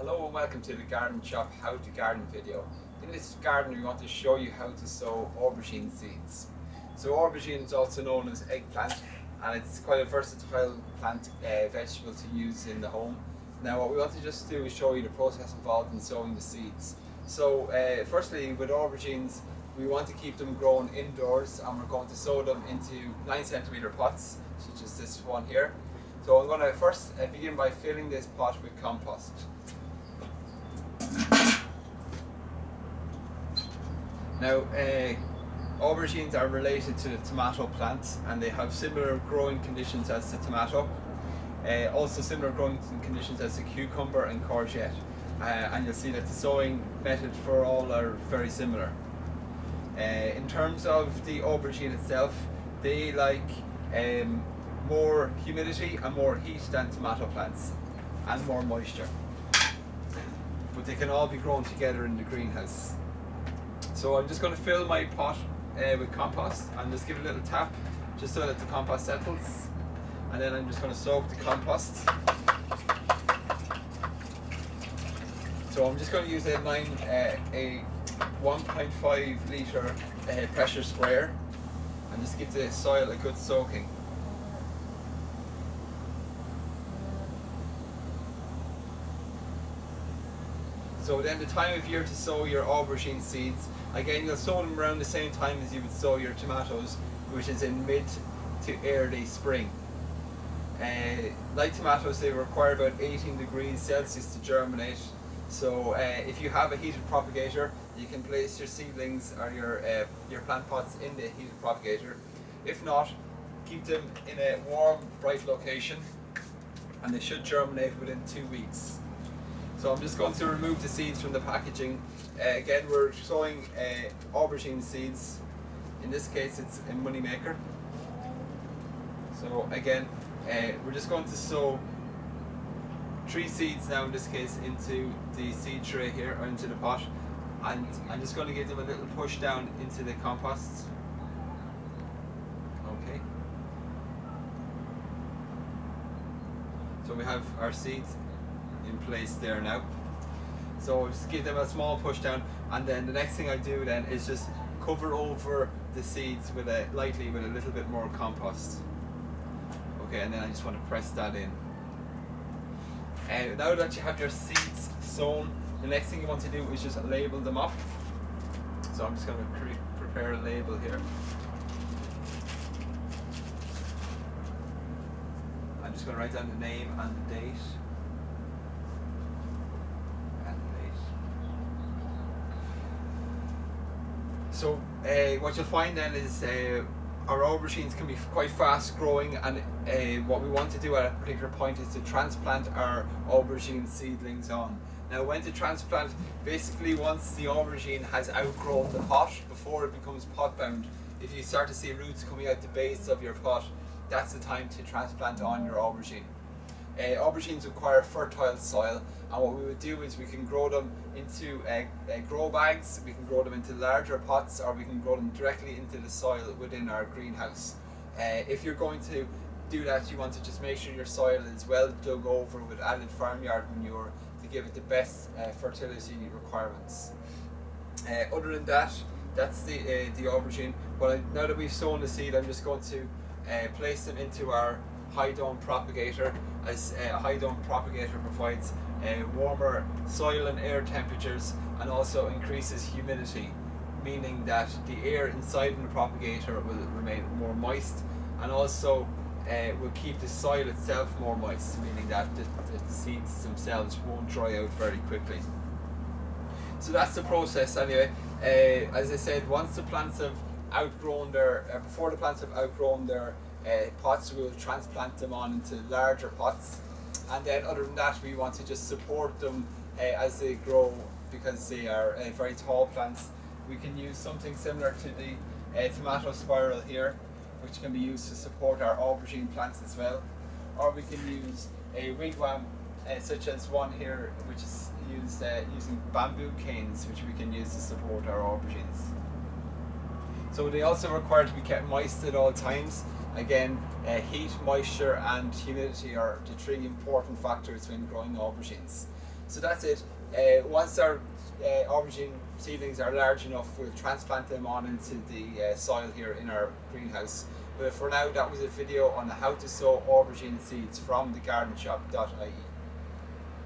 Hello and welcome to the Garden Shop How to Garden video. In this garden we want to show you how to sow aubergine seeds. So aubergine is also known as eggplant, and it's quite a versatile plant vegetable to use in the home. Now what we want to just do is show you the process involved in sowing the seeds. So firstly, with aubergines we want to keep them grown indoors, and we're going to sow them into 9cm pots such as this one here. So I'm going to first begin by filling this pot with compost. Now, aubergines are related to the tomato plants, and they have similar growing conditions as the tomato. Also similar growing conditions as the cucumber and courgette. And you'll see that the sowing method for all are very similar. In terms of the aubergine itself, they like more humidity and more heat than tomato plants, and more moisture. But they can all be grown together in the greenhouse. So I'm just going to fill my pot with compost and just give it a little tap just so that the compost settles, and then I'm just going to soak the compost. So I'm just going to use a 1.5 litre pressure sprayer and just give the soil a good soaking. So then the time of year to sow your aubergine seeds, again you'll sow them around the same time as you would sow your tomatoes, which is in mid to early spring. Like tomatoes, they require about 18 degrees Celsius to germinate. So if you have a heated propagator, you can place your seedlings or your plant pots in the heated propagator. If not, keep them in a warm, bright location, and they should germinate within 2 weeks. So I'm just going to remove the seeds from the packaging. Again, we're sowing aubergine seeds. In this case, it's a money maker. So again, we're just going to sow 3 seeds now in this case into the seed tray here, or into the pot, and I'm just going to give them a little push down into the compost. Okay. So we have our seeds in place there now. So just give them a small push down, and then the next thing I do then is just cover over the seeds with lightly with a little bit more compost. Okay, and then I just want to press that in. And now that you have your seeds sown, the next thing you want to do is just label them up. So I'm just going to prepare a label here. I'm just going to write down the name and the date. So what you'll find then is our aubergines can be quite fast growing, and what we want to do at a particular point is to transplant our aubergine seedlings on. Now when to transplant, basically once the aubergine has outgrown the pot, before it becomes pot bound, if you start to see roots coming out the base of your pot, that's the time to transplant on your aubergine. Aubergines require fertile soil, and what we would do is we can grow them into grow bags, we can grow them into larger pots, or we can grow them directly into the soil within our greenhouse. If you're going to do that, you want to just make sure your soil is well dug over with added farmyard manure to give it the best fertility requirements. Other than that, that's the aubergine. But now that we've sown the seed, I'm just going to place them into our high dome propagator, as a high dome propagator provides warmer soil and air temperatures, and also increases humidity, meaning that the air inside the propagator will remain more moist, and also will keep the soil itself more moist, meaning that the seeds themselves won't dry out very quickly. So that's the process anyway. As I said, once the plants have outgrown before the plants have outgrown their pots, we will transplant them on into larger pots, and then other than that we want to just support them as they grow, because they are very tall plants. We can use something similar to the tomato spiral here, which can be used to support our aubergine plants as well, or we can use a wigwam such as one here, which is used using bamboo canes, which we can use to support our aubergines. So they also require to be kept moist at all times. Again, heat, moisture and humidity are the 3 important factors when growing aubergines. So that's it. Once our aubergine seedlings are large enough, we'll transplant them on into the soil here in our greenhouse. But for now, that was a video on how to sow aubergine seeds from thegardenshop.ie.